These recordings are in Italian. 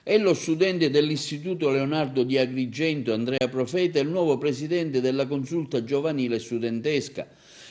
È lo studente dell'Istituto Leonardo di Agrigento, Andrea Profeta, il nuovo presidente della consulta giovanile studentesca,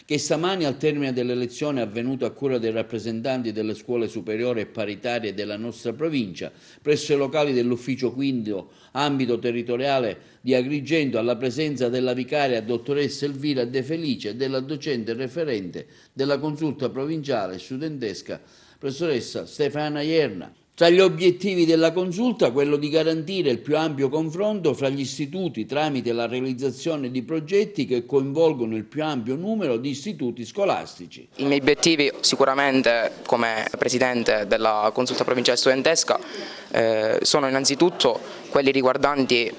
che stamani al termine dell'elezione avvenuta a cura dei rappresentanti delle scuole superiori e paritarie della nostra provincia, presso i locali dell'ufficio quinto ambito territoriale di Agrigento, alla presenza della vicaria dottoressa Elvira De Felice e della docente referente della consulta provinciale studentesca, professoressa Stefania Ierna. Tra gli obiettivi della consulta quello di garantire il più ampio confronto fra gli istituti tramite la realizzazione di progetti che coinvolgono il più ampio numero di istituti scolastici. I miei obiettivi sicuramente come Presidente della consulta provinciale studentesca sono innanzitutto quelli riguardanti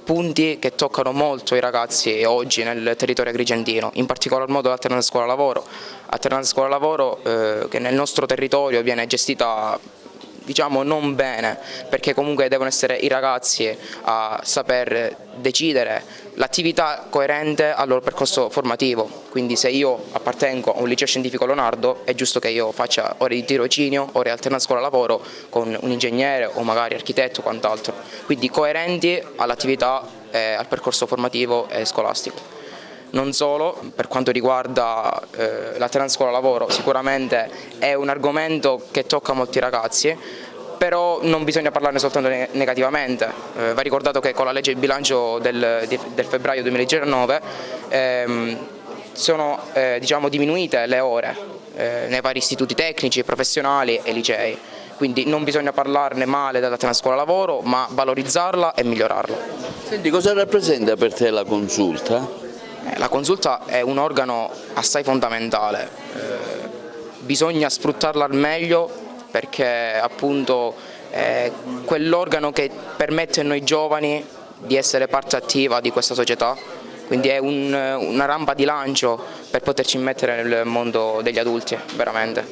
punti che toccano molto i ragazzi oggi nel territorio agrigentino, in particolar modo l'alternanza scuola-lavoro. Alternanza scuola-lavoro che nel nostro territorio viene gestita, diciamo, non bene, perché comunque devono essere i ragazzi a saper decidere l'attività coerente al loro percorso formativo. Quindi se io appartengo a un liceo scientifico Leonardo è giusto che io faccia ore di tirocinio, ore di alternanza scuola-lavoro con un ingegnere o magari architetto o quant'altro, quindi coerenti all'attività e al percorso formativo e scolastico. Non solo, per quanto riguarda l'alternanza scuola-lavoro, sicuramente è un argomento che tocca molti ragazzi, però non bisogna parlarne soltanto negativamente. Va ricordato che con la legge di bilancio del febbraio 2019 sono diciamo, diminuite le ore nei vari istituti tecnici, professionali e licei. Quindi non bisogna parlarne male dell'alternanza scuola-lavoro, ma valorizzarla e migliorarla. Senti, cosa rappresenta per te la consulta? La consulta è un organo assai fondamentale, bisogna sfruttarla al meglio perché appunto è quell'organo che permette a noi giovani di essere parte attiva di questa società, quindi è una rampa di lancio per poterci immettere nel mondo degli adulti, veramente.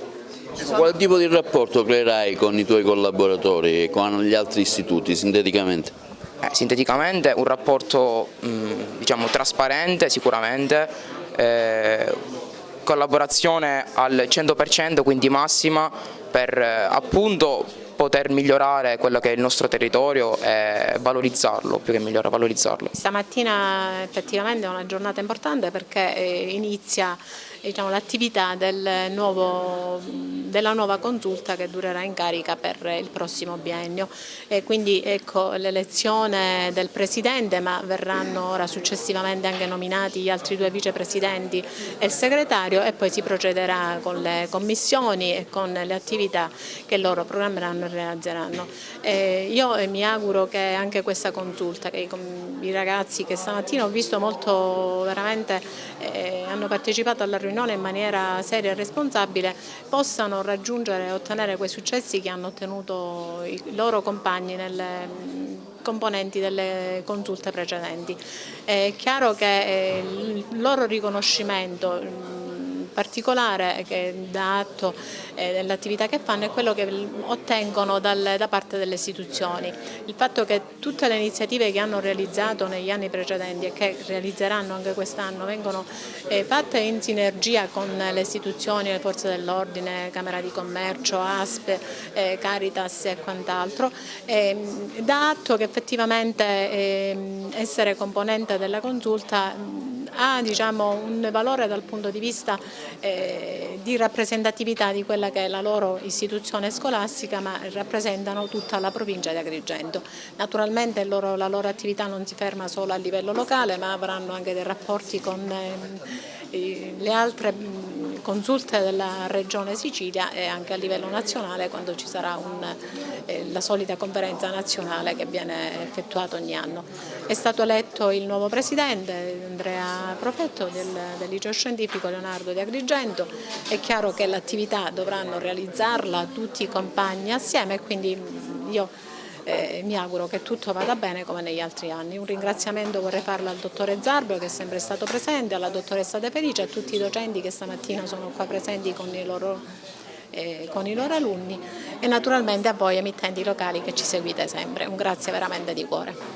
Quale tipo di rapporto creerai con i tuoi collaboratori e con gli altri istituti, sinteticamente? Sinteticamente un rapporto diciamo, trasparente sicuramente, collaborazione al 100%, quindi massima, per appunto poter migliorare quello che è il nostro territorio e valorizzarlo, più che migliorare, valorizzarlo. Stamattina effettivamente è una giornata importante perché inizia, diciamo, l'attività della nuova consulta che durerà in carica per il prossimo biennio. E quindi ecco l'elezione del Presidente, ma verranno ora successivamente anche nominati gli altri due vicepresidenti e il segretario, e poi si procederà con le commissioni e con le attività che loro programmeranno e realizzeranno. Io mi auguro che anche questa consulta, che i ragazzi che stamattina ho visto molto veramente hanno partecipato alla riunione in maniera seria e responsabile, possano raggiungere e ottenere quei successi che hanno ottenuto i loro compagni nelle componenti delle consulte precedenti. È chiaro che il loro riconoscimento particolare che dà atto dell'attività che fanno è quello che ottengono da parte delle istituzioni. Il fatto che tutte le iniziative che hanno realizzato negli anni precedenti e che realizzeranno anche quest'anno vengono fatte in sinergia con le istituzioni, le forze dell'ordine, Camera di Commercio, ASP, Caritas e quant'altro, dà atto che effettivamente essere componente della consulta ha, diciamo, un valore dal punto di vista di rappresentatività di quella che è la loro istituzione scolastica, ma rappresentano tutta la provincia di Agrigento. Naturalmente la loro attività non si ferma solo a livello locale, ma avranno anche dei rapporti con le altre consulte della Regione Sicilia e anche a livello nazionale quando ci sarà la solita conferenza nazionale che viene effettuata ogni anno. È stato eletto il nuovo presidente, Andrea Profetto, del liceo scientifico Leonardo di Agrigento. È chiaro che l'attività dovranno realizzarla tutti i compagni assieme e quindi io mi auguro che tutto vada bene come negli altri anni. Un ringraziamento vorrei farlo al dottore Zarbio che è sempre stato presente, alla dottoressa De Felice, a tutti i docenti che stamattina sono qua presenti con i loro alunni e naturalmente a voi emittenti locali che ci seguite sempre. Un grazie veramente di cuore.